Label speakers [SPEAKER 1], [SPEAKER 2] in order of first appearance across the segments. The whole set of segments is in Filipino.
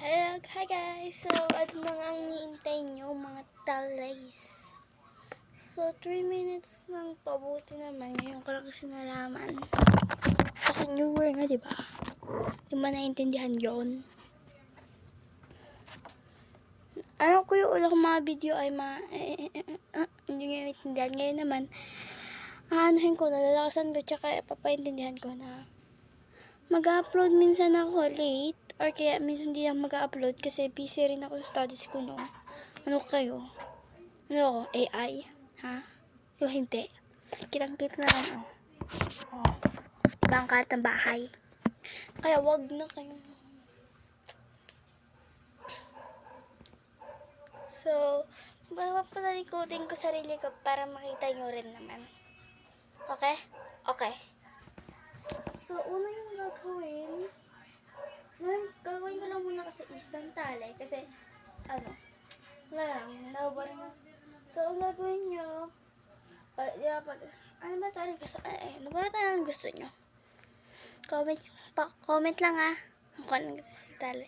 [SPEAKER 1] Hello, hi guys! So, ano na nga ang niintay nyo mga talays? So, 3 minutes lang pabuti naman. Ngayon ko lang kasi nalaman. Kasi new year nga, diba? Di ba naintindihan yun? Alam ko yung ulang mga video ay hindi nyo naintindihan. Ngayon naman, aanahin ko, nalalakasan ko, tsaka papaintindihan ko na mag-upload minsan ako late. Or kaya minsan hindi ako mag-upload kasi busy rin ako sa studies ko, no? Ano kayo? Ano ako? AI? Ha? Yung hindi. Kitang-kita naman, oh. Oh. Diba ang kalat ng bahay? Kaya wag na kayo. So, papalalikotin ko sarili ko para makita nyo rin naman. Okay? Okay. So, una yung gagawin, gagawin ko lang muna kasi isang tali. Kasi, wala lang, nababarin na. So, ang gagawin nyo, ano ba tayo gusto? Ano ba tayo gusto nyo? Comment lang kung ano gusto si tali.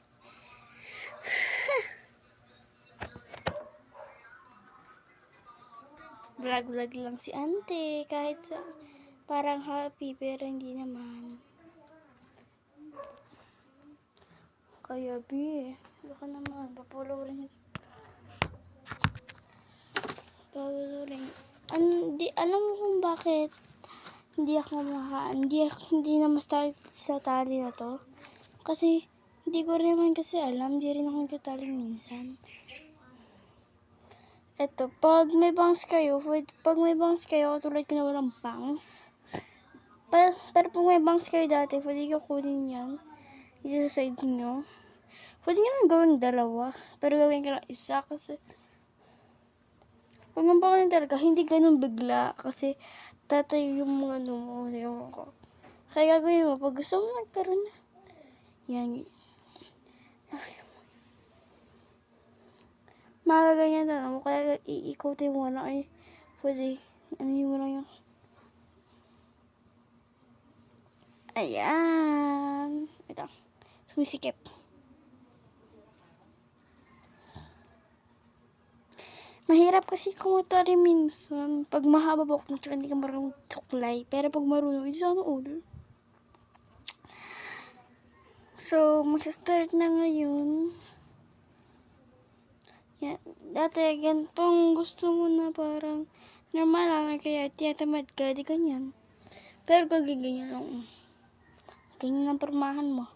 [SPEAKER 1] Vlog lang si ante, kahit parang happy, pero hindi naman. Kaya baka naman, papulong rin. Alam mo kung bakit hindi na ma-start sa tali na to? Kasi, hindi ko rin naman kasi alam, hindi rin ako nagtatali minsan. Eto, pag may bangs kayo, katulad ko na walang bangs. Pero pag may bangs kayo dati, pwede ko kunin yan. Dito sa side nyo. Pwede nyo gawin dalawa, pero gawin ko lang isa kasi pag mabangan talaga, hindi ganun bigla kasi tatayo yung mga mo, ewan ko. Kaya gagawin mo, pag gusto mo nagkaroon na, yan. Magaganyan na mo, kaya iikotin mo na, pwede, mo lang yung, ayan. Ito, sumisikip. Mahirap kasi kumutari minsan. Pag mahaba ba kung hindi ka marunong tuklay. Pero pag marunong, hindi sana all. So, mag-start na ngayon. Yan. Dati, gantong gusto mo na parang normal lang. Kaya tiyatamad ka, di ganyan. Pero ganyan lang. Ganyan ang pormahan mo.